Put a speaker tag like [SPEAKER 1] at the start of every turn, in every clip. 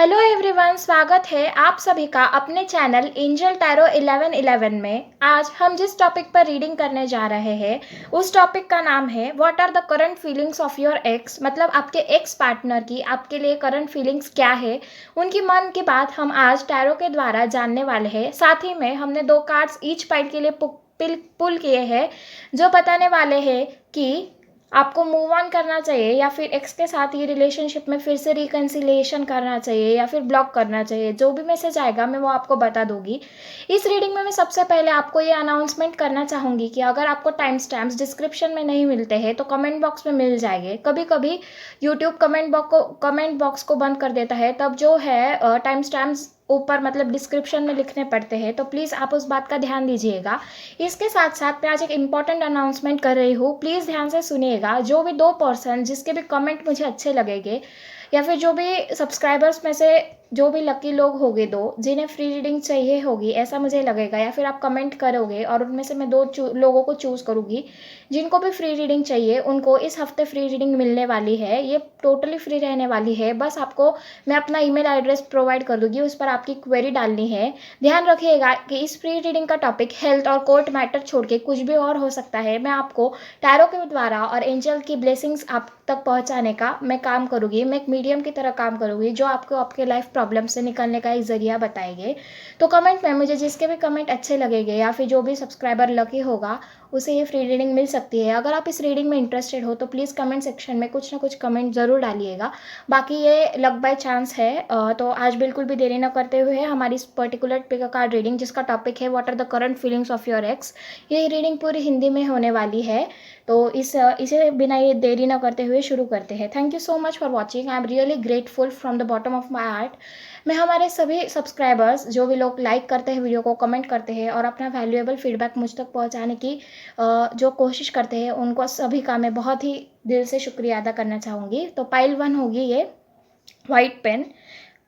[SPEAKER 1] Hello everyone, स्वागत है आप सभी का अपने चैनल एंजल टैरो 1111 में। आज हम जिस टॉपिक पर रीडिंग करने जा रहे हैं उस टॉपिक का नाम है what are the current feelings of your ex. मतलब आपके एक्स पार्टनर की आपके लिए करंट फीलिंग्स क्या है, उनकी मन की बात हम आज टैरो के द्वारा जानने वाले हैं। साथ ही में हमने 2 कार्ड्स ईच पाइल के लिए पुल किए हैं जो बताने वाले हैं कि आपको मूव ऑन करना चाहिए या फिर एक्स के साथ ये रिलेशनशिप में फिर से रिकन्सिलिएशन करना चाहिए या फिर ब्लॉक करना चाहिए। जो भी मैसेज आएगा मैं वो आपको बता दूंगी। इस रीडिंग में मैं सबसे पहले आपको ये अनाउंसमेंट करना चाहूँगी कि अगर आपको टाइम स्टैम्प्स डिस्क्रिप्शन में नहीं मिलते हैं तो कमेंट बॉक्स में मिल जाएंगे। कभी कभी यूट्यूब कमेंट बॉक्स को बंद कर देता है, तब जो है टाइम स्टैम्प्स ऊपर मतलब डिस्क्रिप्शन में लिखने पड़ते हैं, तो प्लीज़ आप उस बात का ध्यान दीजिएगा। इसके साथ साथ मैं आज एक इम्पॉर्टेंट अनाउंसमेंट कर रही हूँ, प्लीज़ ध्यान से सुनिएगा। जो भी 2 पर्सन जिसके भी कमेंट मुझे अच्छे लगेंगे या फिर जो भी सब्सक्राइबर्स में से जो भी लकी लोग होंगे 2 जिन्हें फ्री रीडिंग चाहिए होगी ऐसा मुझे लगेगा, या फिर आप कमेंट करोगे और उनमें से मैं 2 लोगों को चूज़ करूँगी जिनको भी फ्री रीडिंग चाहिए, उनको इस हफ्ते फ्री रीडिंग मिलने वाली है। ये टोटली फ्री रहने वाली है। बस आपको मैं अपना ईमेल एड्रेस प्रोवाइड कर दूंगी, उस पर आपकी क्वेरी डालनी है। ध्यान रखिएगा कि इस फ्री रीडिंग का टॉपिक हेल्थ और कोर्ट मैटर छोड़ के कुछ भी और हो सकता है। मैं आपको टैरो के द्वारा और एंजल की ब्लेसिंग्स आप तक पहुंचाने का मैं काम करूँगी। मैं एक मीडियम की तरह काम करूँगी जो आपको आपके लाइफ प्रॉब्लम से निकलने का एक ज़रिया बताएंगे। तो कमेंट में मुझे जिसके भी कमेंट अच्छे लगेंगे या फिर जो भी सब्सक्राइबर लकी होगा उसे ये फ्री रीडिंग मिल सकती है। अगर आप इस रीडिंग में इंटरेस्टेड हो तो प्लीज़ कमेंट सेक्शन में कुछ ना कुछ कमेंट ज़रूर डालिएगा। बाकी ये लक बाय चांस है। तो आज बिल्कुल भी देरी न करते हुए हमारी इस पर्टिकुलर पिक कार्ड रीडिंग जिसका टॉपिक है what are the current feelings of your ex, ये रीडिंग पूरी हिंदी में होने वाली है। तो इसे बिना ये देरी न करते हुए शुरू करते हैं। Thank you so much for watching. I am really grateful from the bottom of my heart. मैं हमारे सभी सब्सक्राइबर्स जो भी लोग लाइक करते हैं वीडियो को, कमेंट करते हैं और अपना वैल्यूएबल फीडबैक मुझ तक पहुंचाने की जो कोशिश करते हैं, उनको सभी का मैं बहुत ही दिल से शुक्रिया अदा करना चाहूँगी। तो पाइल 1 होगी ये वाइट पेन,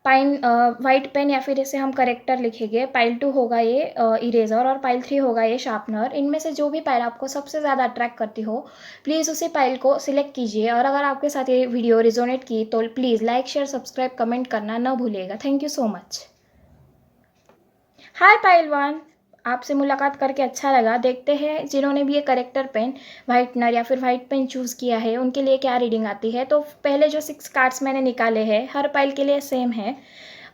[SPEAKER 1] वाइट पेन या फिर इसे हम करेक्टर लिखेंगे। पाइल 2 होगा ये इरेजर और पाइल 3 होगा ये शार्पनर। इनमें से जो भी पाइल आपको सबसे ज़्यादा अट्रैक्ट करती हो प्लीज़ उसी पाइल को सिलेक्ट कीजिए। और अगर आपके साथ ये वीडियो रिजोनेट की तो please like share subscribe comment करना ना भूलिएगा। Thank you so much. Hi pile 1, आपसे मुलाकात करके अच्छा लगा। देखते हैं जिन्होंने भी ये करेक्टर पेन वाइटनर या फिर वाइट पेन चूज़ किया है उनके लिए क्या रीडिंग आती है। तो पहले जो 6 कार्ड्स मैंने निकाले हैं हर पाइल के लिए सेम है।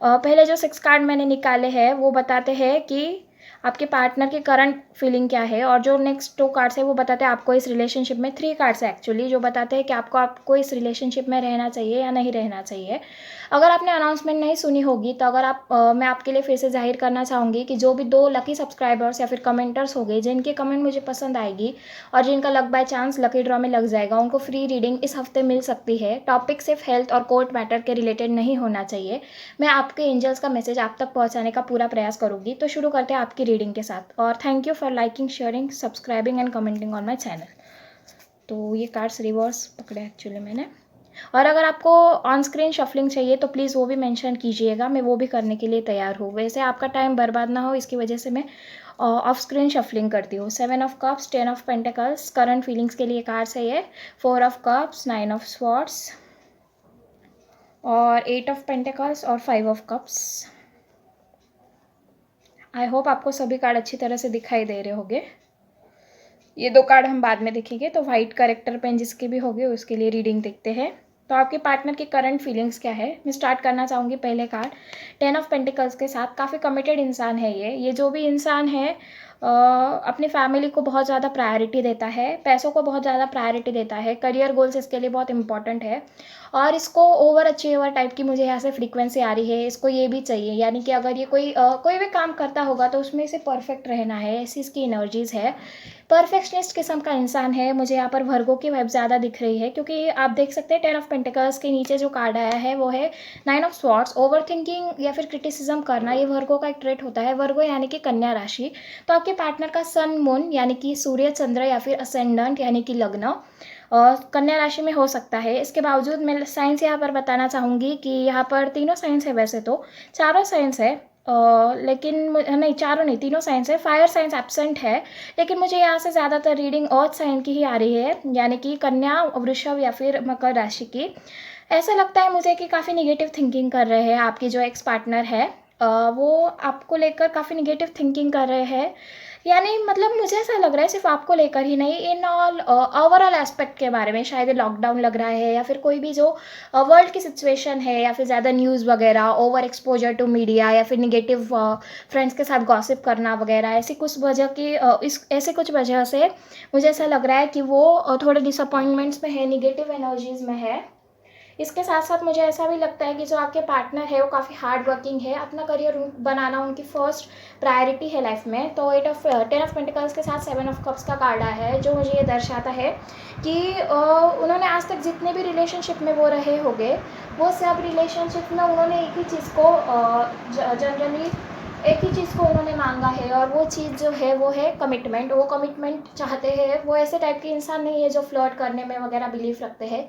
[SPEAKER 1] पहले जो 6 कार्ड मैंने निकाले हैं वो बताते हैं कि आपके पार्टनर की करंट फीलिंग क्या है, और जो नेक्स्ट 2 कार्ड्स है वो बताते हैं आपको इस रिलेशनशिप में। 3 कार्ड्स है एक्चुअली जो बताते हैं कि आपको इस रिलेशनशिप में रहना चाहिए या नहीं रहना चाहिए। अगर आपने अनाउंसमेंट नहीं सुनी होगी तो अगर मैं आपके लिए फिर से जाहिर करना चाहूँगी कि जो भी 2 लकी सब्सक्राइबर्स या फिर कमेंटर्स हो गए जिनके कमेंट मुझे पसंद आएगी और जिनका luck by chance lucky draw में लग जाएगा, उनको फ्री रीडिंग इस हफ्ते मिल सकती है। टॉपिक सिर्फ हेल्थ और कोर्ट मैटर के रिलेटेड नहीं होना चाहिए। मैं आपके एंजल्स का मैसेज आप तक पहुंचाने का पूरा प्रयास करूंगी। तो शुरू करते हैं आपकी रीडिंग के साथ। और thank you for liking, sharing, subscribing and commenting on my channel. तो ये कार्ड्स रिवर्स पकड़े एक्चुअली मैंने। और अगर आपको ऑन स्क्रीन शफलिंग चाहिए तो प्लीज़ वो भी मेंशन कीजिएगा, मैं वो भी करने के लिए तैयार हूँ। वैसे आपका टाइम बर्बाद ना हो इसकी वजह से मैं ऑफ स्क्रीन शफलिंग करती हूँ। 7 of cups, 10 of pentacles current feelings के लिए कार्ड्स है ये। 4 ऑफ कप्स, 9 ऑफ स्वॉर्ड्स और 8 ऑफ पेंटिकल्स और 5 ऑफ कप्स। आई होप आपको सभी कार्ड अच्छी तरह से दिखाई दे रहे होंगे। ये 2 कार्ड हम बाद में देखेंगे। तो वाइट करेक्टर पेन जिसके भी होंगे उसके लिए रीडिंग देखते हैं। तो आपके पार्टनर की करंट फीलिंग्स क्या है, मैं स्टार्ट करना चाहूँगी पहले कार्ड 10 ऑफ पेंटिकल्स के साथ। काफ़ी कमिटेड इंसान है ये जो भी इंसान है अपनी फैमिली को बहुत ज़्यादा प्रायोरिटी देता है, पैसों को बहुत ज़्यादा प्रायोरिटी देता है, करियर गोल्स इसके लिए बहुत इंपॉर्टेंट है। और इसको ओवर अचीवर टाइप की मुझे यहाँ से फ्रीक्वेंसी आ रही है। इसको ये भी चाहिए, यानी कि अगर ये कोई भी काम करता होगा तो उसमें से परफेक्ट रहना है, ऐसी इसकी एनर्जीज़ है। परफेक्शनिस्ट किस्म का इंसान है। मुझे यहाँ पर वर्गो की वाइब ज़्यादा दिख रही है क्योंकि आप देख सकते हैं 10 ऑफ पेंटिकल्स के नीचे जो कार्ड आया है वो है 9 ऑफ स्वॉर्ड्स। ओवर थिंकिंग या फिर क्रिटिसिज्म करना ये वर्गो का एक ट्रेट होता है। वर्गो यानी कि कन्या राशि। तो आपके पार्टनर का सन मून यानी कि सूर्य चंद्र या फिर असेंडेंट यानी कि लग्न कन्या राशि में हो सकता है। इसके बावजूद मैं साइंस यहाँ पर बताना चाहूँगी कि यहाँ पर तीनों साइंस है, वैसे तो चारों साइंस है लेकिन नहीं, चारों नहीं, तीनों साइंस है। फायर साइंस एब्सेंट है, लेकिन मुझे यहाँ से ज़्यादातर रीडिंग अर्थ साइन की ही आ रही है, यानी कि कन्या, वृषभ या फिर मकर राशि की। ऐसा लगता है मुझे कि काफ़ी नेगेटिव थिंकिंग कर रहे हैं आपकी जो एक्स पार्टनर है। वो आपको लेकर काफ़ी नेगेटिव थिंकिंग कर रहे हैं। यानी मतलब मुझे ऐसा लग रहा है सिर्फ़ आपको लेकर ही नहीं, इन ऑल ओवरऑल एस्पेक्ट के बारे में। शायद ये लॉकडाउन लग रहा है या फिर कोई भी जो वर्ल्ड की सिचुएशन है, या फिर ज़्यादा न्यूज़ वगैरह, ओवर एक्सपोज़र टू मीडिया, या फिर नेगेटिव फ्रेंड्स के साथ गॉसिप करना वगैरह, ऐसी कुछ वजह की इस ऐसे कुछ वजह से मुझे ऐसा लग रहा है कि वो थोड़े डिसअपॉइंटमेंट्स में है, नेगेटिव एनर्जीज़ में है। इसके साथ-साथ मुझे ऐसा भी लगता है कि जो आपके पार्टनर है वो काफ़ी हार्ड वर्किंग है, अपना करियर बनाना उनकी फर्स्ट प्रायोरिटी है लाइफ में। तो 10 ऑफ पेंटिकल्स के साथ 7 ऑफ कप्स का कार्ड आया है, जो मुझे ये दर्शाता है कि उन्होंने आज तक जितने भी रिलेशनशिप में वो रहे होंगे, वो सब रिलेशनशिप में उन्होंने एक ही चीज़ को जनरली एक ही चीज़ को उन्होंने मांगा है, और वो चीज़ जो है वो है कमिटमेंट। वो कमिटमेंट चाहते हैं। वो ऐसे टाइप के इंसान नहीं है जो फ्लर्ट करने में वगैरह बिलीव रखते हैं,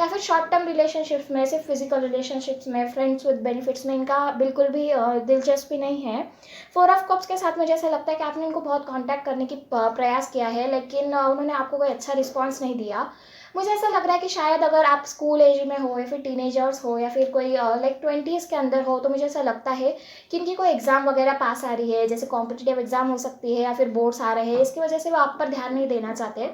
[SPEAKER 1] या फिर शॉर्ट टर्म रिलेशनशिप्स में, सिर्फ फिजिकल रिलेशनशिप्स में, फ्रेंड्स विद बेनिफिट्स में इनका बिल्कुल भी दिलचस्पी नहीं है। 4 ऑफ कप्स के साथ मुझे ऐसा लगता है कि आपने इनको बहुत कांटेक्ट करने की प्रयास किया है, लेकिन उन्होंने आपको कोई अच्छा रिस्पॉन्स नहीं दिया। मुझे ऐसा लग रहा है कि शायद अगर आप स्कूल एज में हो, या फिर टीनेजर्स हो, या फिर कोई लाइक 20s के अंदर हो, तो मुझे ऐसा लगता है कि इनकी कोई एग्ज़ाम वगैरह पास आ रही है, जैसे कॉम्पिटिटिव एग्ज़ाम हो सकती है, या फिर बोर्ड्स आ रहे हैं, इसकी वजह से वो आप पर ध्यान नहीं देना चाहते।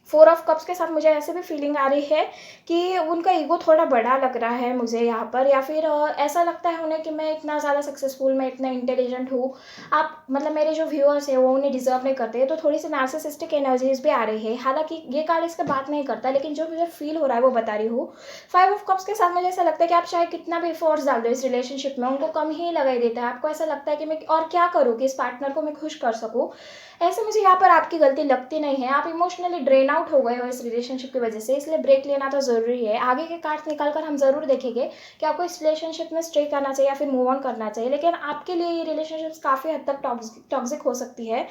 [SPEAKER 1] 4 ऑफ कप्स के साथ मुझे ऐसे भी फीलिंग आ रही है कि उनका ईगो थोड़ा बड़ा लग रहा है मुझे यहाँ पर, या फिर ऐसा लगता है उन्हें कि मैं इतना ज़्यादा सक्सेसफुल, मैं इतना इंटेलिजेंट हूँ, आप मतलब मेरे जो व्यूअर्स हैं वो उन्हें डिजर्व नहीं करते। तो थोड़ी सी नार्सिसिस्टिक एनर्जीज भी आ रही है। हालांकि ये कार्ड इसका बात नहीं करता, लेकिन जो मुझे फील हो रहा है वो बता रही हूँ। 5 ऑफ कप्स के साथ मुझे ऐसा लगता है कि आप चाहे कितना भी एफर्ट्स डाल दो इस रिलेशनशिप में, उनको कम ही लगाई देता है। आपको ऐसा लगता है कि मैं और क्या करूँ कि इस पार्टनर को मैं खुश कर सकूँ। ऐसे मुझे यहाँ पर आपकी गलती लगती नहीं है। आप इमोशनली ड्रेन आउट हो गए हो इस रिलेशनशिप की वजह से, इसलिए ब्रेक लेना तो ज़रूरी है। आगे के कार्ड्स निकाल कर हम ज़रूर देखेंगे कि आपको इस रिलेशनशिप में स्टे करना चाहिए या फिर मूव ऑन करना चाहिए, लेकिन आपके लिए ये रिलेशनशिप्स काफ़ी हद तक टॉक्सिक हो सकती है।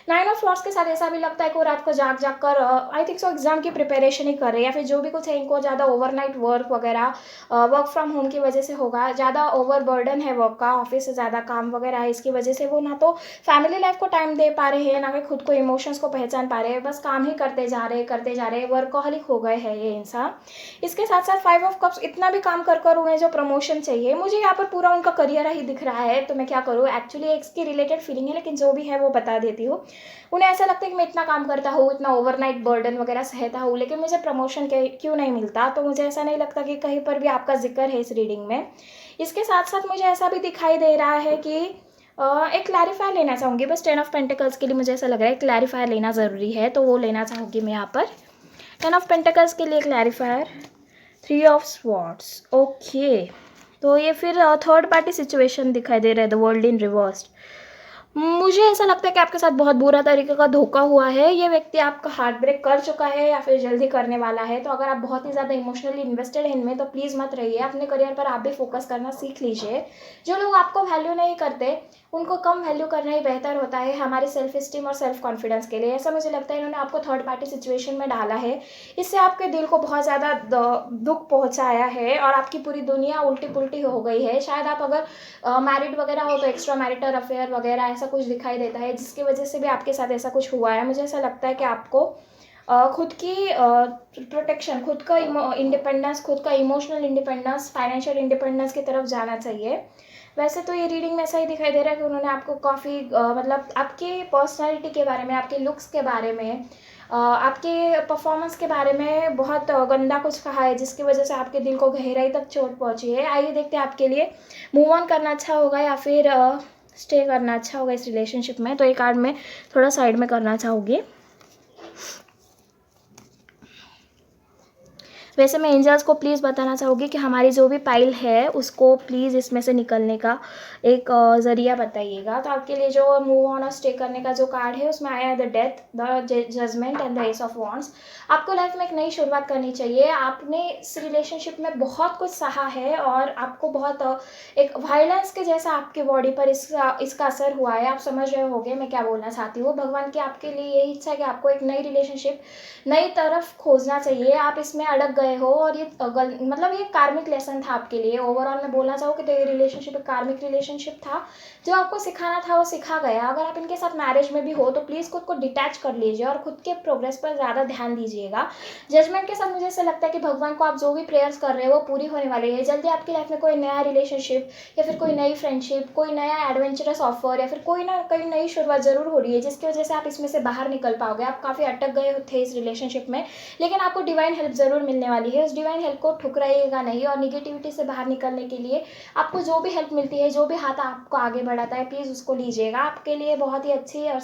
[SPEAKER 1] 9 ऑफ स्वॉर्ड्स के साथ ऐसा भी लगता है कि वो रात को जाग जाग कर आई थिंक सो एग्जाम की प्रिपरेशन ही कर रहे हैं, या फिर जो भी कुछ है इनको ज़्यादा ओवरनाइट वर्क वगैरह, वर्क फ्रॉम होम की वजह से होगा। ज़्यादा ओवर बर्डन है वर्क का, ऑफिस से ज़्यादा काम वगैरह है, इसकी वजह से वो ना तो फैमिली लाइफ को टाइम दे पा रहे हैं, ना कि खुद को इमोशंस को पहचान पा रहे हैं। बस काम ही करते जा रहे हैं, वर्कहॉलिक हो गए हैं ये इंसान। इसके साथ साथ 5 ऑफ कप्स इतना भी काम कर कर उन्हें जो प्रमोशन चाहिए, मुझे यहाँ पर पूरा उनका करियर ही दिख रहा है। तो मैं क्या करूँ, एक्चुअली एक्स की रिलेटेड फीलिंग है, लेकिन जो भी है वो बता देती हूँ। उन्हें ऐसा लगता है कि मैं इतना काम करता हूँ, इतना ओवरनाइट बर्डन वगैरह सहता हूँ, लेकिन मुझे प्रमोशन क्यों नहीं मिलता। तो मुझे ऐसा नहीं लगता कि कहीं पर भी आपका जिक्र है इस रीडिंग में। इसके साथ साथ मुझे ऐसा भी दिखाई दे रहा है कि एक क्लैरिफायर लेना चाहूँगी। बस 10 ऑफ पेंटिकल्स के लिए मुझे ऐसा लग रहा है क्लैरिफायर लेना ज़रूरी है, तो वो लेना चाहूँगी मैं यहाँ पर। 10 ऑफ पेंटिकल्स के लिए क्लैरिफायर। 3 of swords, okay. तो ये फिर थर्ड पार्टी सिचुएशन दिखाई दे रहा है, द वर्ल्ड इन रिवर्स्ड। मुझे ऐसा लगता है कि आपके साथ बहुत बुरा तरीके का धोखा हुआ है। ये व्यक्ति आपका हार्ट ब्रेक कर चुका है, या फिर जल्दी करने वाला है। तो अगर आप बहुत ही ज़्यादा इमोशनली इन्वेस्टेड हैं इनमें, तो प्लीज़ मत रहिए। अपने करियर पर आप भी फोकस करना सीख लीजिए। जो लोग आपको वैल्यू नहीं करते, उनको कम वैल्यू करना ही बेहतर होता है हमारे सेल्फ इस्टीम और सेल्फ कॉन्फिडेंस के लिए। ऐसा मुझे लगता है इन्होंने आपको थर्ड पार्टी सिचुएशन में डाला है। इससे आपके दिल को बहुत ज़्यादा दुख पहुंचाया है, और आपकी पूरी दुनिया उल्टी पुल्टी हो गई है। शायद आप अगर मैरिड वगैरह हो तो एक्स्ट्रा मैरिटल अफेयर वगैरह ऐसा कुछ दिखाई देता है, जिसकी वजह से भी आपके साथ ऐसा कुछ हुआ है। मुझे ऐसा लगता है कि आपको खुद की प्रोटेक्शन, खुद का इंडिपेंडेंस, खुद का इमोशनल इंडिपेंडेंस, फाइनेंशियल इंडिपेंडेंस की तरफ जाना चाहिए। वैसे तो ये रीडिंग में ऐसा ही दिखाई दे रहा है कि उन्होंने आपको काफ़ी मतलब आपके पर्सनैलिटी के बारे में, आपके लुक्स के बारे में, आपके परफॉर्मेंस के बारे में बहुत गंदा कुछ कहा है, जिसकी वजह से आपके दिल को गहराई तक चोट पहुंची है। आइए देखते हैं आपके लिए मूव ऑन करना अच्छा होगा या फिर स्टे करना अच्छा होगा इस रिलेशनशिप में। तो एक कार्ड में थोड़ा साइड में करना चाहूँगी। वैसे मैं एंजल्स को प्लीज़ बताना चाहूँगी कि हमारी जो भी पाइल है उसको प्लीज़ इसमें से निकलने का एक ज़रिया बताइएगा। तो आपके लिए जो मूव ऑन और स्टे करने का जो कार्ड है उसमें आया है the death, the judgement and the ace of wands. आपको लाइफ में एक नई शुरुआत करनी चाहिए। आपने इस रिलेशनशिप में बहुत कुछ सहा है, और आपको बहुत एक वायलेंस के जैसा आपके बॉडी पर इसका असर हुआ है। आप समझ रहे होंगे मैं क्या बोलना चाहती हूँ। भगवान की आपके लिए यही इच्छा है कि आपको एक नई रिलेशनशिप, नई तरफ खोजना चाहिए। आप इसमें अड़क गए गए हो और ये मतलब ये कार्मिक लेसन था आपके लिए। ओवरऑल मैं बोलना चाहूँ तो ये रिलेशनशिप एक कार्मिक रिलेशनशिप था, जो आपको सिखाना था वो सिखा गया। अगर आप इनके साथ मैरिज में भी हो तो प्लीज़ खुद को डिटैच कर लीजिए और खुद के प्रोग्रेस पर ज़्यादा ध्यान दीजिएगा। जजमेंट के साथ मुझे ऐसा लगता है कि भगवान को आप जो भी प्रेयर्स कर रहे हो वो पूरी होने वाली है। जल्दी आपकी लाइफ में कोई नया रिलेशनशिप या फिर कोई नई फ्रेंडशिप, कोई नया एडवेंचरस ऑफर या फिर कोई ना कोई नई शुरुआत ज़रूर हो रही है, जिसकी वजह से आप इसमें से बाहर निकल पाओगे। आप काफ़ी अटक गए थे इस रिलेशनशिप में, लेकिन आपको डिवाइन हेल्प ज़रूर मिलने वाली है। उस डिवाइन हेल्प को ठुकराइएगा नहीं और निगेटिविटी से बाहर निकलने के लिए आपको जो भी हेल्प मिलती है, जो भी हाथ आपको आगे बढ़ाता है, प्लीज़ उसको लीजिएगा। आपके लिए बहुत ही अच्छी और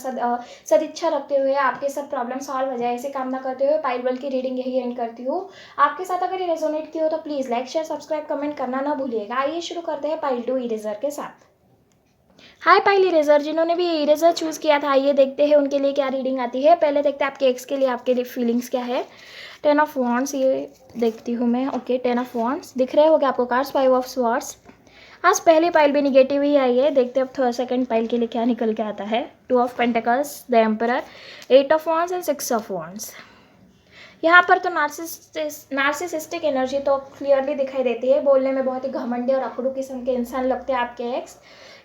[SPEAKER 1] सदिच्छा रखते हुए आपके सब प्रॉब्लम सॉल्व हो जाए, ऐसी कामना करते हुए पाइल बल की रीडिंग यही एंड करती हूँ। आपके साथ अगर ये रेजोनेट की हो तो please like share subscribe comment करना ना भूलिएगा। आइए शुरू करते हैं पाइल 2 इरेजर के साथ। हाय पाइल इरेजर, जिन्होंने भी इरेजर चूज़ किया था, आइए देखते हैं उनके लिए क्या रीडिंग आती है। पहले देखते हैं आपके एक्स के लिए आपके लिए फीलिंग्स क्या है। 10 ऑफ वॉन्ड्स ये देखती हूँ मैं। ओके, 10 ऑफ वॉन्ड्स दिख रहे होंगे आपको कार्ड्स। 5 ऑफ स्वॉर्ड्स, आज पहली पाइल भी निगेटिव ही आई है। देखते हैं अब थोड़ा सेकंड पाइल के लिए क्या निकल के आता है। 2 of pentacles, the emperor, 8 of wands and 6 of wands. यहाँ पर तो नार्सिसिस्टिक एनर्जी तो क्लियरली दिखाई देती है। बोलने में बहुत ही घमंडी और अकड़ू किस्म के इंसान लगते हैं आपके एक्स।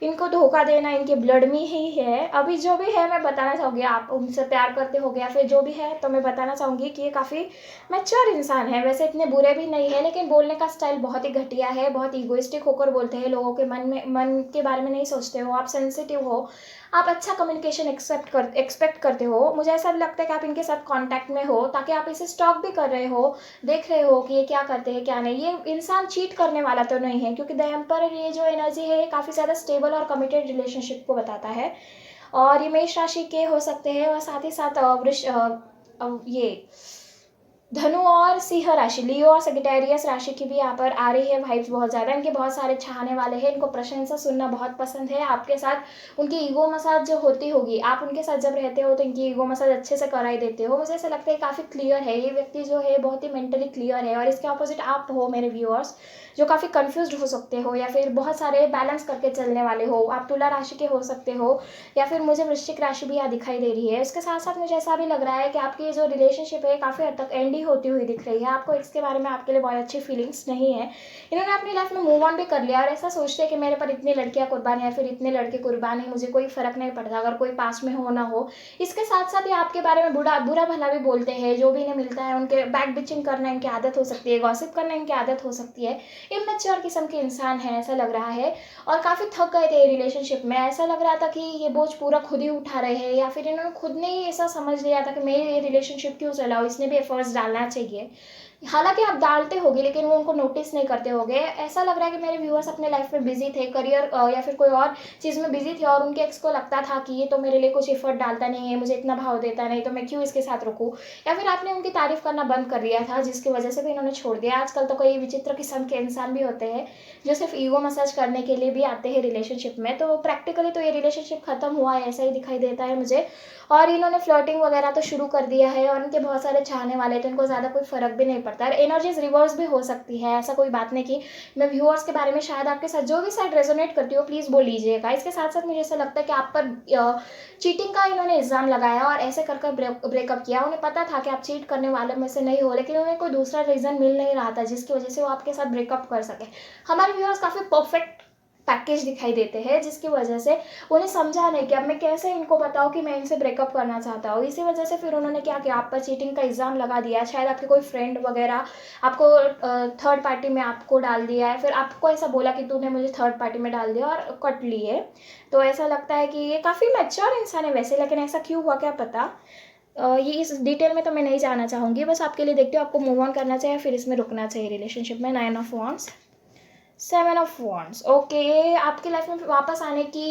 [SPEAKER 1] इनको धोखा देना इनके ब्लड में ही है। अभी जो भी है मैं बताना चाहूँगी, आप उनसे प्यार करते हो या फिर जो भी है, तो मैं बताना चाहूँगी कि ये काफ़ी मैच्योर इंसान है। वैसे इतने बुरे भी नहीं है, लेकिन बोलने का स्टाइल बहुत ही घटिया है। बहुत ईगोइस्टिक होकर बोलते हैं, लोगों के मन के बारे में नहीं सोचते हो। आप सेंसिटिव हो, आप अच्छा कम्युनिकेशन एक्सपेक्ट करते हो। मुझे ऐसा भी लगता है कि आप इनके साथ कांटेक्ट में हो, ताकि आप इसे स्टॉक भी कर रहे हो, देख रहे हो कि ये क्या करते हैं क्या नहीं। ये इंसान चीट करने वाला तो नहीं है, क्योंकि द एम्परर ये जो एनर्जी है ये काफ़ी ज़्यादा स्टेबल और कमिटेड रिलेशनशिप को बताता है। और ये मेष राशि के हो सकते हैं और साथ ही साथ ये धनु और सिंह राशि, लियो और सेजिटेरियस राशि की भी यहाँ पर आ रही है वाइब्स बहुत ज़्यादा। इनके बहुत सारे चाहने वाले हैं, इनको प्रशंसा सुनना बहुत पसंद है। आपके साथ उनकी ईगो मसाज जो होती होगी, आप उनके साथ जब रहते हो तो इनकी ईगो मसाज अच्छे से कराई देते हो। मुझे ऐसा लगता है काफ़ी क्लियर है ये व्यक्ति जो है, बहुत ही मेंटली क्लियर है। और इसके अपोजिट आप हो मेरे व्यूअर्स, जो काफ़ी कन्फ्यूज हो सकते हो या फिर बहुत सारे बैलेंस करके चलने वाले हो। आप तुला राशि के हो सकते हो या फिर मुझे वृश्चिक राशि भी यहाँ दिखाई दे रही है। इसके साथ साथ मुझे ऐसा भी लग रहा है कि आपकी जो रिलेशनशिप है काफ़ी हद तक एंड ही होती हुई दिख रही है। आपको इसके बारे में आपके लिए बहुत अच्छी फीलिंग्स नहीं है। इन्होंने अपनी लाइफ में मूव ऑन भी कर लिया और ऐसा सोचते हैं कि मेरे पर इतनी लड़कियां कुर्बान है या फिर इतने लड़के कुर्बान है, मुझे कोई फर्क नहीं पड़ता अगर कोई पास में हो ना हो। इसके साथ साथ ये आपके बारे में बुरा भला भी बोलते हैं। जो भी इन्हें मिलता है उनके बैक बिचिंग करना इनकी आदत हो सकती है, गॉसिप करना इनकी आदत हो सकती है। इमेच्योर किस्म के इंसान है ऐसा लग रहा है, और काफ़ी थक गए थे रिलेशनशिप में। ऐसा लग रहा था कि ये बोझ पूरा खुद ही उठा रहे हैं, या फिर इन्होंने खुद ने ही ऐसा समझ लिया था कि मैं ये रिलेशनशिप क्यों चलाऊँ, इसने भी एफर्ट्स डालना चाहिए। हालांकि आप डालते होगे लेकिन वो उनको नोटिस नहीं करते होगे। ऐसा लग रहा है कि मेरे व्यूअर्स अपने लाइफ में बिजी थे, करियर या फिर कोई और चीज़ में बिजी थे, और उनके एक्स को लगता था कि ये तो मेरे लिए कुछ एफर्ट डालता नहीं है, मुझे इतना भाव देता नहीं, तो मैं क्यों इसके साथ रुकूँ। या फिर आपने उनकी तारीफ करना बंद कर दिया था, जिसकी वजह से भी इन्होंने छोड़ दिया। आजकल तो कई विचित्र किस्म के इंसान भी होते हैं जो सिर्फ ईगो मसाज करने के लिए भी आते हैं रिलेशनशिप में। तो प्रैक्टिकली तो ये रिलेशनशिप खत्म हुआ है ऐसा ही दिखाई देता है मुझे। और इन्होंने फ्लर्टिंग वगैरह तो शुरू कर दिया है, और इनके बहुत सारे चाहने वाले, तो इनको ज़्यादा कोई फर्क भी नहीं पड़ता। और एनर्जीज रिवर्स भी हो सकती है, ऐसा कोई बात नहीं कि मैं व्यूअर्स के बारे में शायद आपके साथ जो भी साइड रेजोनेट करती हो प्लीज़ बोल लीजिएगा। इसके साथ साथ मुझे ऐसा लगता है कि आप पर चीटिंग का इन्होंने इल्ज़ाम लगाया और ऐसे कर ब्रेकअप किया। उन्हें पता था कि आप चीट करने वालों में से नहीं हो, लेकिन उन्हें कोई दूसरा रीज़न मिल नहीं रहा था जिसकी वजह से वो आपके साथ ब्रेकअप कर सके। हमारे व्यूअर्स काफ़ी परफेक्ट पैकेज दिखाई देते हैं, जिसकी वजह से उन्हें समझा नहीं कि अब मैं कैसे इनको बताऊं कि मैं इनसे ब्रेकअप करना चाहता हूँ। इसी वजह से फिर उन्होंने क्या किया, आप पर चीटिंग का इल्ज़ाम लगा दिया। शायद आपके कोई फ्रेंड वगैरह आपको थर्ड पार्टी में आपको डाल दिया है, फिर आपको ऐसा बोला कि तूने मुझे थर्ड पार्टी में डाल दिया, और कट लिए। तो ऐसा लगता है कि ये काफ़ी मैच्योर इंसान है वैसे, लेकिन ऐसा क्यों हुआ क्या पता। ये इस डिटेल में तो मैं नहीं जाना चाहूँगी, बस आपके लिए देखते हो आपको मूव ऑन करना चाहिए फिर इसमें रुकना चाहिए रिलेशनशिप में। 9 of wands, 7 of wands. Okay, आपकी लाइफ में वापस आने की,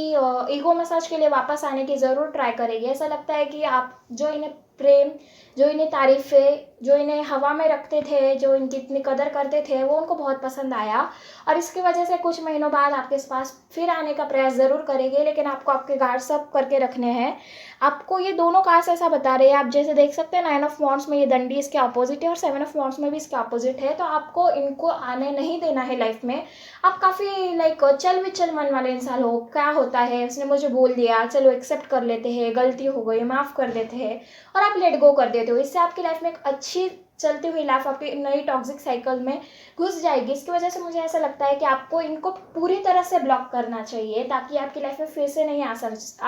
[SPEAKER 1] ईगो मसाज के लिए वापस आने की ज़रूर ट्राई करेगी। ऐसा लगता है कि आप जो इन्हें प्रेम, जो इन्हें तारीफ़ें, जो इन्हें हवा में रखते थे, जो इनकी इतनी कदर करते थे, वो उनको बहुत पसंद आया। और इसकी वजह से कुछ महीनों बाद आपके पास फिर आने का प्रयास ज़रूर करेंगे, लेकिन आपको आपके गार्ड सब करके रखने हैं। आपको ये दोनों कार्ड्स ऐसा बता रहे हैं, आप जैसे देख सकते हैं 9 ऑफ वॉन्ड्स में ये दंडी इसके अपोजिट है, और 7 ऑफ वॉन्ड्स में भी इसके अपोजिट है। तो आपको इनको आने नहीं देना है लाइफ में। आप काफ़ी लाइक चल विचल मन वाले इंसान हो। क्या होता है, उसने मुझे बोल दिया, चलो एक्सेप्ट कर लेते हैं, गलती हो गई माफ़ कर देते हैं, और आप लेट गो कर देते हो। इससे आपकी लाइफ में एक अच्छी चलती हुई लाइफ आपकी नई टॉक्सिक साइकिल में घुस जाएगी। इसकी वजह से मुझे ऐसा लगता है कि आपको इनको पूरी तरह से ब्लॉक करना चाहिए ताकि आपकी लाइफ में फिर से नहीं आ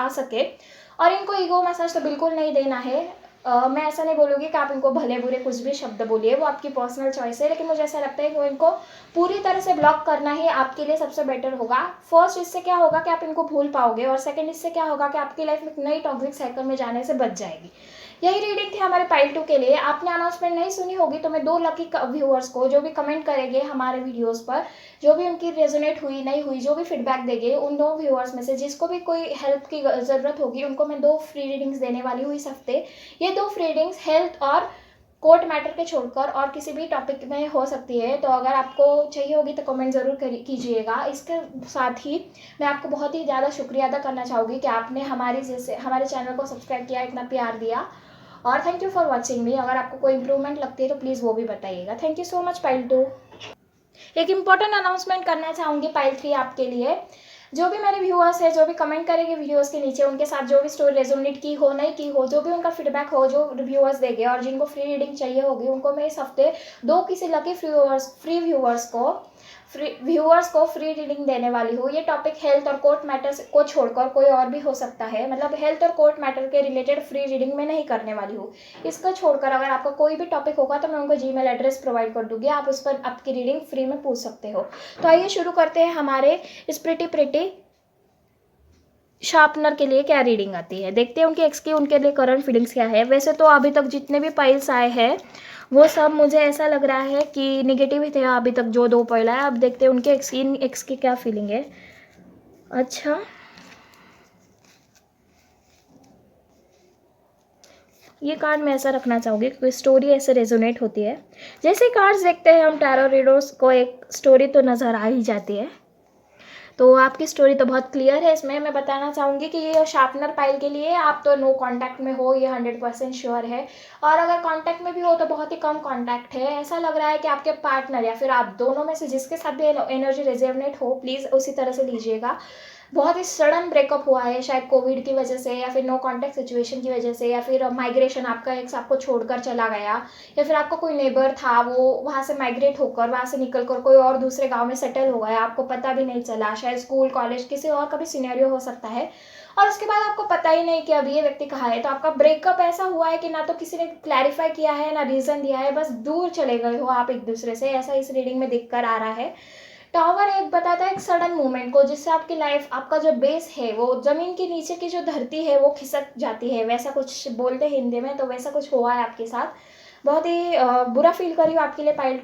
[SPEAKER 1] सके। और इनको ईगो मसाज तो बिल्कुल नहीं देना है। मैं ऐसा नहीं बोलूँगी कि आप इनको भले बुरे कुछ भी शब्द बोलिए, वो आपकी पर्सनल चॉइस है, लेकिन मुझे ऐसा लगता है कि वो इनको पूरी तरह से ब्लॉक करना ही आपके लिए सबसे बेटर होगा। फर्स्ट, इससे क्या होगा कि आप इनको भूल पाओगे, और सेकंड, इससे क्या होगा कि आपकी लाइफ में एक नई टॉक्सिक साइकिल में जाने से बच जाएगी। यही रीडिंग थी हमारे पाइल 2 के लिए। आपने अनाउंसमेंट नहीं सुनी होगी तो मैं 2 लकी व्यूअर्स को, जो भी कमेंट करेंगे हमारे वीडियोस पर, जो भी उनकी रेजोनेट हुई नहीं हुई, जो भी फीडबैक देंगे, उन 2 व्यूअर्स में से जिसको भी कोई हेल्प की ज़रूरत होगी उनको मैं 2 फ्री रीडिंग्स देने वाली हूँ इस हफ्ते। ये 2 फ्री रीडिंग्स हेल्थ और कोर्ट मैटर के छोड़कर और किसी भी टॉपिक में हो सकती है। तो अगर आपको चाहिए होगी तो कमेंट ज़रूर कीजिएगा। इसके साथ ही मैं आपको बहुत ही ज़्यादा शुक्रिया अदा करना चाहूँगी कि आपने हमारे चैनल को सब्सक्राइब किया, इतना प्यार दिया, और थैंक यू फॉर वॉचिंग मी। अगर आपको कोई इंप्रूवमेंट लगती है तो प्लीज़ वो भी बताइएगा। Thank you so much pile 2। एक इम्पॉर्टेंट अनाउंसमेंट करना चाहूँगी पाइल 3 आपके लिए। जो भी मेरे व्यूअर्स है, जो भी कमेंट करेंगे वीडियोस के नीचे, उनके साथ जो भी स्टोरी रेजोनेट की हो, नहीं की हो, जो भी उनका फीडबैक हो, जो व्यूअर्स देंगे और जिनको फ्री रीडिंग चाहिए होगी, उनको मैं इस हफ्ते 2 किसी लकी व्यूअर्स को फ्री रीडिंग देने वाली हूँ। ये टॉपिक हेल्थ और कोर्ट मैटर्स को छोड़कर कोई और भी हो सकता है, मतलब हेल्थ और कोर्ट मैटर के रिलेटेड फ्री रीडिंग में नहीं करने वाली हूँ। इसको छोड़कर अगर आपका कोई भी टॉपिक होगा तो मैं उनको जीमेल एड्रेस प्रोवाइड कर दूंगी, आप उस पर आपकी रीडिंग फ्री में पूछ सकते हो। तो आइए शुरू करते हैं हमारे इस प्रिटी शार्पनर के लिए क्या रीडिंग आती है। देखते हैं उनके एक्स की उनके लिए करंट फीलिंग्स क्या है। वैसे तो अभी तक जितने भी पाइल्स आए हैं वो सब मुझे ऐसा लग रहा है कि निगेटिव ही थे अभी तक, जो 2 पहला है। अब देखते हैं उनके एक्स की क्या फीलिंग है। अच्छा, ये कार्ड मैं ऐसा रखना चाहूँगी क्योंकि स्टोरी ऐसे रेजोनेट होती है। जैसे कार्ड्स देखते हैं हम टैरो रीडर्स को एक स्टोरी तो नज़र आ ही जाती है। तो आपकी स्टोरी तो बहुत क्लियर है। इसमें मैं बताना चाहूँगी कि ये शार्पनर पाइल के लिए आप तो नो कांटेक्ट में हो, ये 100% श्योर है। और अगर कांटेक्ट में भी हो तो बहुत ही कम कांटेक्ट है। ऐसा लग रहा है कि आपके पार्टनर या फिर आप दोनों में से जिसके साथ भी एनर्जी रेजोनेट हो, प्लीज़ उसी तरह से लीजिएगा। बहुत ही सडन ब्रेकअप हुआ है, शायद कोविड की वजह से, या फिर नो कांटेक्ट सिचुएशन की वजह से, या फिर माइग्रेशन, आपका एक्स आपको छोड़कर चला गया, या फिर आपका कोई नेबर था वो वहाँ से माइग्रेट होकर, वहाँ से निकल कर कोई और दूसरे गांव में सेटल हो गया, आपको पता भी नहीं चला। शायद स्कूल, कॉलेज, किसी और का भी सिनेरियो हो सकता है, और उसके बाद आपको पता ही नहीं कि अब ये व्यक्ति कहाँ है। तो आपका ब्रेकअप ऐसा हुआ है कि ना तो किसी ने क्लैरिफाई किया है, ना रीज़न दिया है, बस दूर चले गए हो आप एक दूसरे से, ऐसा इस रीडिंग में दिख कर आ रहा है। टावर एक बताता है एक सडन मूवमेंट को, जिससे आपकी लाइफ, आपका जो बेस है, वो जमीन के नीचे की जो धरती है वो खिसक जाती है, वैसा कुछ बोलते हैं हिंदी में। तो वैसा कुछ हुआ है आपके साथ। बहुत ही बुरा फील कर रही हूँ आपके लिए पाइल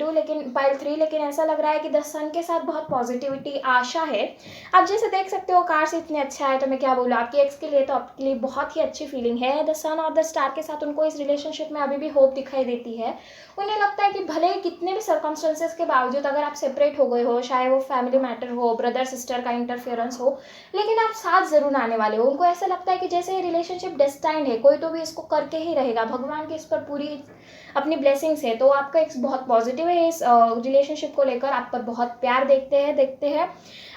[SPEAKER 1] 3, लेकिन ऐसा लग रहा है कि द सन के साथ बहुत पॉजिटिविटी, आशा है। आप जैसे देख सकते हो कार्ड्स इतने अच्छा है तो मैं क्या बोलूँ। आपके एक्स के लिए तो आपके लिए बहुत ही अच्छी फीलिंग है। द सन और द स्टार के साथ उनको इस रिलेशनशिप में अभी भी होप दिखाई देती है। उन्हें लगता है कि भले ही कितने भी सर्कमस्टेंसेस के बावजूद अगर आप सेपरेट हो गए हो, चाहे वो फैमिली मैटर हो, ब्रदर सिस्टर का इंटरफेरेंस हो, लेकिन आप साथ जरूर आने वाले हो। उनको ऐसा लगता है कि जैसे ये रिलेशनशिप डेस्टाइंड है, कोई तो भी इसको करके ही रहेगा, भगवान की इस पर पूरी अपनी ब्लेसिंग्स है। तो आपका एक बहुत पॉजिटिव है इस रिलेशनशिप को लेकर, आप पर बहुत प्यार देखते हैं,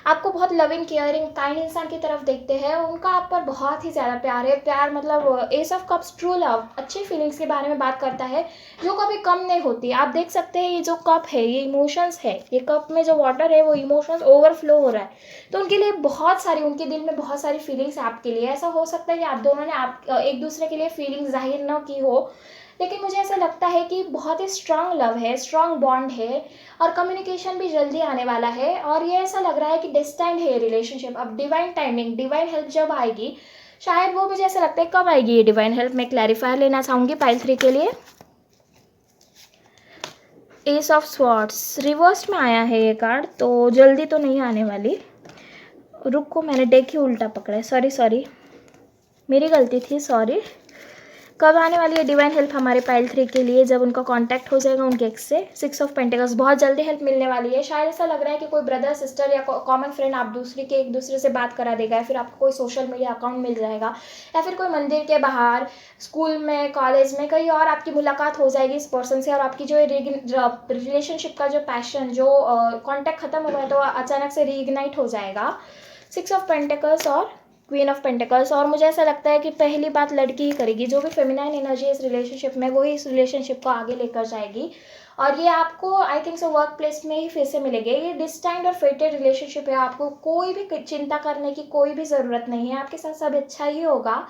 [SPEAKER 1] आपको बहुत लविंग, केयरिंग, काइंड इंसान की तरफ देखते हैं। उनका आप पर बहुत ही ज़्यादा प्यार है। प्यार मतलब S of cups, true love, अच्छी फीलिंग्स के बारे में बात करता है जो कभी कम नहीं होती। आप देख सकते हैं ये जो कप है ये इमोशंस है, ये कप में जो वाटर है वो इमोशंस ओवरफ्लो हो रहा है। तो उनके लिए बहुत सारी, उनके दिल में बहुत सारी फीलिंग्स है आपके लिए। ऐसा हो सकता है कि आप दोनों ने एक दूसरे के लिए फीलिंग्स जाहिर न की हो, लेकिन मुझे ऐसा लगता है कि बहुत ही स्ट्रांग लव है, स्ट्रांग बॉन्ड है, और कम्युनिकेशन भी जल्दी आने वाला है। और ये ऐसा लग रहा है कि डेस्टाइंड है ये रिलेशनशिप। अब डिवाइन टाइमिंग, डिवाइन हेल्प जब आएगी, शायद वो मुझे ऐसा लगता है कब आएगी ये डिवाइन हेल्प। मैं क्लैरिफायर लेना चाहूँगी पाइल 3 के लिए। एस ऑफ स्वॉर्ड्स रिवर्स में आया है ये कार्ड, तो जल्दी तो नहीं आने वाली। रुको, मैंने डेक ही उल्टा पकड़ा है, सॉरी, मेरी गलती थी, सॉरी। कब आने वाली है डिवाइन हेल्प हमारे पाइल 3 के लिए? जब उनका कांटेक्ट हो जाएगा उनके एक्स से। 6 ऑफ पेंटिकल्स, बहुत जल्दी हेल्प मिलने वाली है। शायद ऐसा लग रहा है कि कोई ब्रदर सिस्टर या कॉमन फ्रेंड आप एक दूसरे से बात करा देगा, या फिर आपको कोई सोशल मीडिया अकाउंट मिल जाएगा, या फिर कोई मंदिर के बाहर, स्कूल में, कॉलेज में, कहीं और आपकी मुलाकात हो जाएगी इस पर्सन से। और आपकी जो रिलेशनशिप का जो पैशन, जो कॉन्टैक्ट खत्म हुआ है तो अचानक से रीइग्नाइट हो जाएगा। 6 ऑफ पेंटिकल्स और क्वीन ऑफ पेंटिकल्स, और मुझे ऐसा लगता है कि पहली बात लड़की ही करेगी। जो भी फेमिनाइन एनर्जी है इस रिलेशनशिप में, वो ही इस रिलेशनशिप को आगे लेकर जाएगी। और ये आपको I think so work place में ही फिर से मिलेगी। ये डिस्टाइंड और फेटेड रिलेशनशिप है, आपको कोई भी चिंता करने की कोई भी ज़रूरत नहीं है, आपके साथ सब अच्छा ही होगा।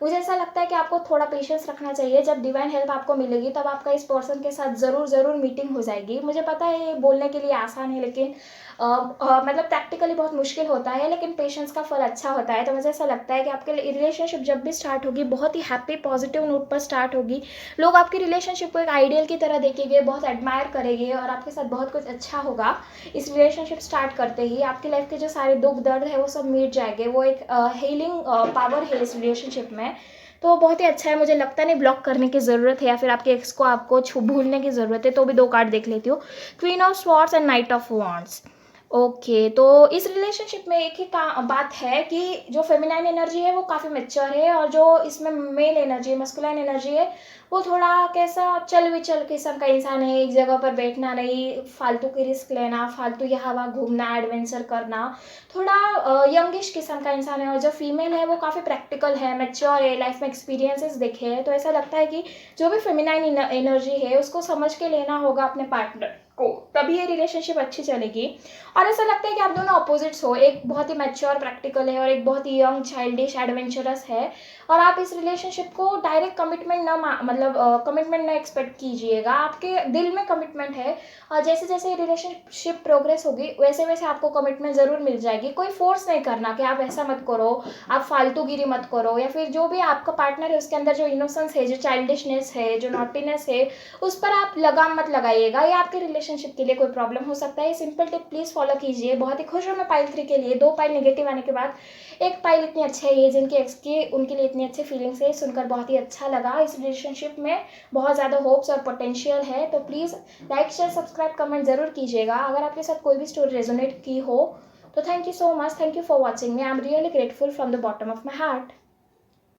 [SPEAKER 1] मुझे ऐसा लगता है कि आपको थोड़ा पेशेंस रखना चाहिए। जब डिवाइन हेल्प आपको मिलेगी तब आपका इस पर्सन के साथ ज़रूर ज़रूर मीटिंग हो जाएगी। मुझे पता है ये बोलने के लिए आसान है, लेकिन मतलब प्रैक्टिकली बहुत मुश्किल होता है, लेकिन पेशेंस का फल अच्छा होता है। तो मुझे ऐसा लगता है कि आपके रिलेशनशिप जब भी स्टार्ट होगी बहुत ही हैप्पी पॉजिटिव नोट पर स्टार्ट होगी। लोग आपकी रिलेशनशिप को एक आइडियल की तरह देखेंगे, बहुत एडमायर करेंगे और आपके साथ बहुत कुछ अच्छा होगा। इस रिलेशनशिप स्टार्ट करते ही आपकी लाइफ के जो सारे दुख दर्द है वो सब मिट जाएंगे। वो एक हीलिंग पावर है इस रिलेशनशिप में। तो बहुत ही अच्छा है। मुझे लगता नहीं ब्लॉक करने की ज़रूरत है या फिर आपके एक्स को आपको भूलने की ज़रूरत है। तो भी 2 कार्ड देख लेती हूँ, queen of swords and night of wands. Okay, तो इस रिलेशनशिप में एक ही बात है कि जो फेमिनाइन एनर्जी है वो काफ़ी मैच्योर है, और जो इसमें मेल एनर्जी है, मस्कुलाइन एनर्जी है, वो थोड़ा कैसा चल विचल किस्म का इंसान है। एक जगह पर बैठना नहीं, फालतू की रिस्क लेना, फालतू यहाँ वहाँ घूमना, एडवेंचर करना, थोड़ा यंगिश किस्म का इंसान है। और जो फीमेल है वो काफ़ी प्रैक्टिकल है, मैच्योर है, लाइफ में एक्सपीरियंसेस देखे हैं। तो ऐसा लगता है कि जो भी फेमिनाइन एनर्जी है उसको समझ के लेना होगा अपने पार्टनर को, तभी ये रिलेशनशिप अच्छी चलेगी। और ऐसा लगता है कि आप दोनों अपोजिट्स हो, एक बहुत ही मैच्योर प्रैक्टिकल है और एक बहुत ही यंग चाइल्डिश एडवेंचरस है। और आप इस रिलेशनशिप को डायरेक्ट कमिटमेंट ना मतलब कमिटमेंट ना एक्सपेक्ट कीजिएगा। आपके दिल में कमिटमेंट है, और जैसे जैसे रिलेशनशिप प्रोग्रेस होगी वैसे वैसे आपको कमिटमेंट ज़रूर मिल जाएगी। कोई फोर्स नहीं करना कि आप ऐसा मत करो, आप फालतूगिरी मत करो, या फिर जो भी आपका पार्टनर है उसके अंदर जो इनोसेंस है, जो चाइल्डिशनेस है, जो नॉटीनेस है, उस पर आप लगाम मत लगाइएगा। ये आपके रिलेशनशिप के लिए कोई प्रॉब्लम हो सकता है। सिंपल टिप प्लीज़ फॉलो कीजिए। बहुत ही खुश हूँ मैं पाइल 3 के लिए। 2 पाइल नेगेटिव आने के बाद एक पाइल इतनी अच्छी है, ये जिनके एक्स की उनके लिए इतनी अच्छी फीलिंग्स है, सुनकर बहुत ही अच्छा लगा। इस रिलेशनशिप में बहुत ज़्यादा होप्स और पोटेंशियल है। तो please like share subscribe comment ज़रूर कीजिएगा। अगर आपके साथ कोई भी स्टोरी रेजोनेट की हो तो thank you so much, thank you for watching me. I am really grateful from the bottom of my heart.